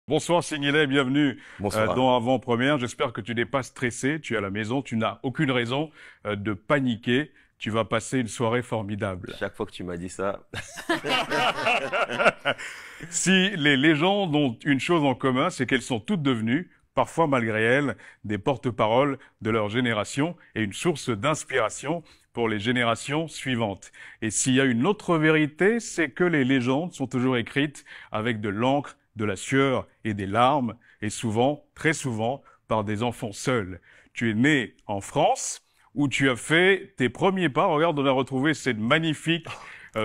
Bonsoir Singhilet, bienvenue Bonsoir. dans Avant-Première. J'espère que tu n'es pas stressé, tu es à la maison, tu n'as aucune raison de paniquer. Tu vas passer une soirée formidable. Chaque fois que tu m'as dit ça, Si les légendes ont une chose en commun, c'est qu'elles sont toutes devenues, parfois malgré elles, des porte-paroles de leur génération et une source d'inspiration pour les générations suivantes. Et s'il y a une autre vérité, c'est que les légendes sont toujours écrites avec de l'encre, de la sueur et des larmes, et souvent, très souvent, par des enfants seuls. Tu es né en France, où tu as fait tes premiers pas. Regarde, on a retrouvé cette magnifique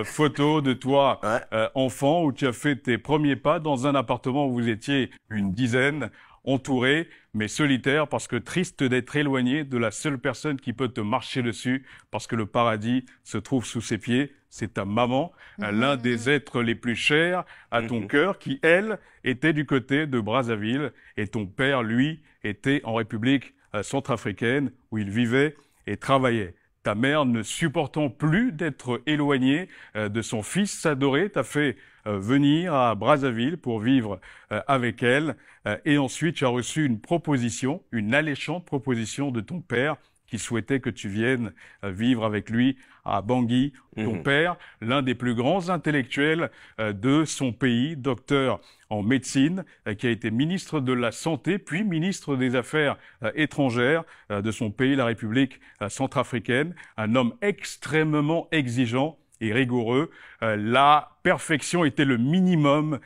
photo de toi, ouais, enfant, où tu as fait tes premiers pas dans un appartement où vous étiez une dizaine, entouré, mais solitaire, parce que triste d'être éloigné de la seule personne qui peut te marcher dessus, parce que le paradis se trouve sous ses pieds, c'est ta maman, l'un des êtres les plus chers à ton mhm, cœur, qui, elle, était du côté de Brazzaville, et ton père, lui, était en République centrafricaine, où il vivait et travaillait. Ta mère, ne supportant plus d'être éloignée de son fils adoré, t'a fait venir à Brazzaville pour vivre avec elle. Et ensuite, tu as reçu une proposition, une alléchante proposition de ton père qui souhaitait que tu viennes vivre avec lui à Bangui. Ton mhm. père, l'un des plus grands intellectuels de son pays, docteur en médecine, qui a été ministre de la Santé, puis ministre des Affaires étrangères de son pays, la République centrafricaine, un homme extrêmement exigeant et rigoureux. La perfection était le minimum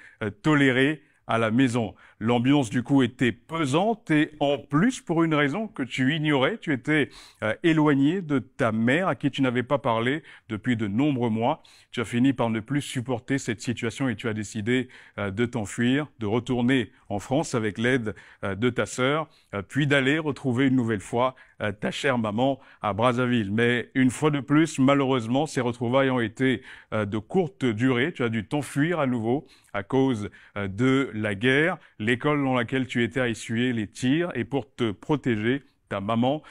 toléré à la maison. L'ambiance du coup était pesante et en plus pour une raison que tu ignorais, tu étais éloigné de ta mère à qui tu n'avais pas parlé depuis de nombreux mois. Tu as fini par ne plus supporter cette situation et tu as décidé de t'enfuir, de retourner en France avec l'aide de ta sœur, puis d'aller retrouver une nouvelle fois ta chère maman à Brazzaville. Mais une fois de plus, malheureusement, ces retrouvailles ont été de courte durée. Tu as dû t'enfuir à nouveau à cause de la guerre. L'école dans laquelle tu étais a essuyé les tirs et pour te protéger, ta maman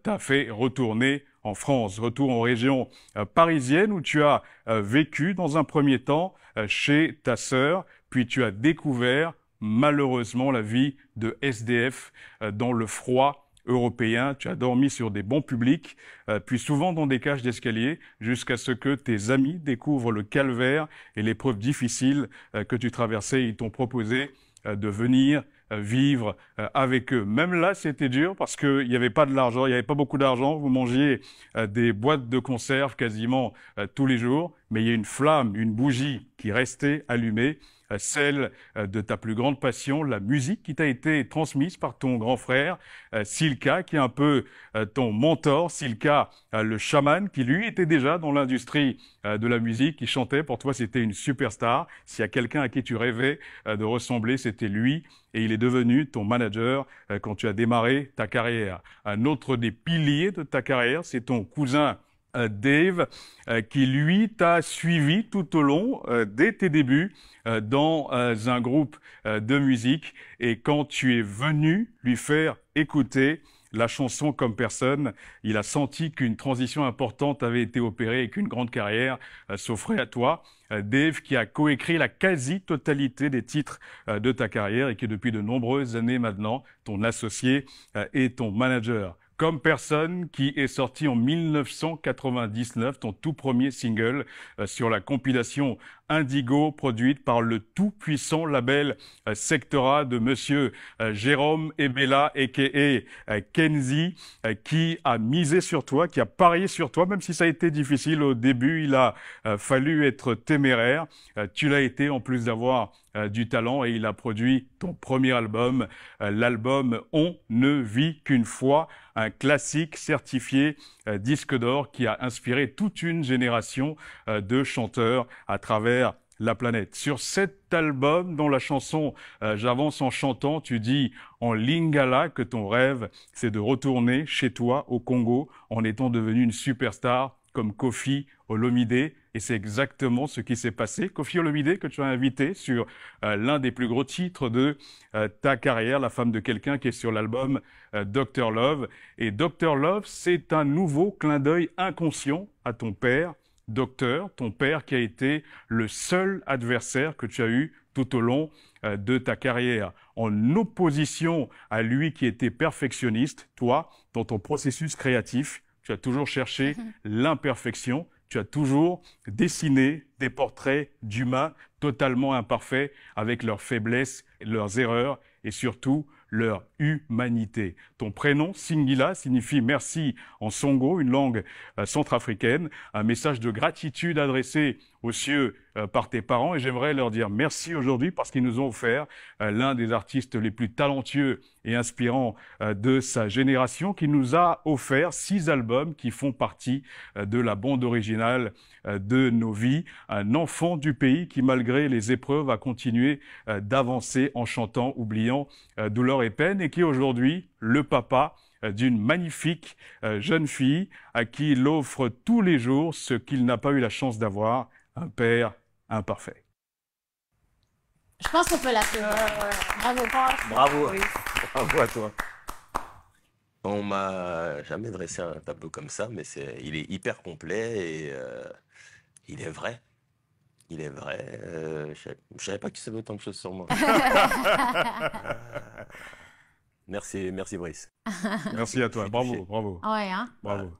t'a fait retourner en France, retour en région parisienne où tu as vécu dans un premier temps chez ta sœur, puis tu as découvert malheureusement la vie de SDF dans le froid européen. Tu as dormi sur des bancs publics, puis souvent dans des cages d'escalier, jusqu'à ce que tes amis découvrent le calvaire et l'épreuve difficile que tu traversais. Ils t'ont proposé de venir vivre avec eux. Même là, c'était dur parce qu'il n'y avait pas de l'argent, il n'y avait pas beaucoup d'argent. Vous mangiez des boîtes de conserve quasiment tous les jours, mais il y a une flamme, une bougie qui restait allumée, celle de ta plus grande passion, la musique qui t'a été transmise par ton grand frère, Silka, qui est un peu ton mentor, Silka, le chaman, qui lui était déjà dans l'industrie de la musique, qui chantait. Pour toi, c'était une superstar. S'il y a quelqu'un à qui tu rêvais de ressembler, c'était lui. Et il est devenu ton manager quand tu as démarré ta carrière. Un autre des piliers de ta carrière, c'est ton cousin Dave, qui lui t'a suivi tout au long dès tes débuts dans un groupe de musique. Et quand tu es venu lui faire écouter la chanson Comme personne, il a senti qu'une transition importante avait été opérée et qu'une grande carrière s'offrait à toi. Dave, qui a coécrit la quasi-totalité des titres de ta carrière et qui depuis de nombreuses années maintenant, ton associé et ton manager. Comme personne, qui est sorti en 1999, ton tout premier single sur la compilation Indigo, produite par le tout-puissant label Sectora de monsieur Jérôme Ebella, a.k.a. Kenzie, qui a misé sur toi, qui a parié sur toi, même si ça a été difficile au début, il a fallu être téméraire. Tu l'as été en plus d'avoir du talent et il a produit ton premier album, l'album On ne vit qu'une fois, un classique certifié disque d'or qui a inspiré toute une génération de chanteurs à travers la planète. Sur cet album, dont la chanson J'avance en chantant, tu dis en lingala que ton rêve, c'est de retourner chez toi au Congo en étant devenu une superstar comme Koffi Olomidé. Et c'est exactement ce qui s'est passé. Koffi Olomidé, que tu as invité sur l'un des plus gros titres de ta carrière, La femme de quelqu'un, qui est sur l'album Dr Love. Et Dr Love, c'est un nouveau clin d'œil inconscient à ton père, Docteur, ton père qui a été le seul adversaire que tu as eu tout au long de ta carrière, en opposition à lui qui était perfectionniste. Toi, dans ton processus créatif, tu as toujours cherché l'imperfection, tu as toujours dessiné des portraits d'humains totalement imparfaits avec leurs faiblesses, leurs erreurs et surtout leur humanité. Ton prénom, Singila, signifie merci en Songo, une langue centrafricaine, un message de gratitude adressé aux cieux par tes parents, et j'aimerais leur dire merci aujourd'hui parce qu'ils nous ont offert l'un des artistes les plus talentueux et inspirants de sa génération, qui nous a offert 6 albums qui font partie de la bande originale de nos vies. Un enfant du pays qui, malgré les épreuves, a continué d'avancer en chantant, oubliant douleur et peine, et qui aujourd'hui, le papa d'une magnifique jeune fille à qui il offre tous les jours ce qu'il n'a pas eu la chance d'avoir, un père imparfait. Je pense qu'on peut l'applaudir. Bravo. Bravo. Oui. Bravo à toi. On m'a jamais dressé un tableau comme ça, mais il est hyper complet et il est vrai. Il est vrai. Je savais pas que tu savais autant de choses sur moi. Merci Brice. Merci à toi. Bravo, bravo. Ouais, hein? Bravo.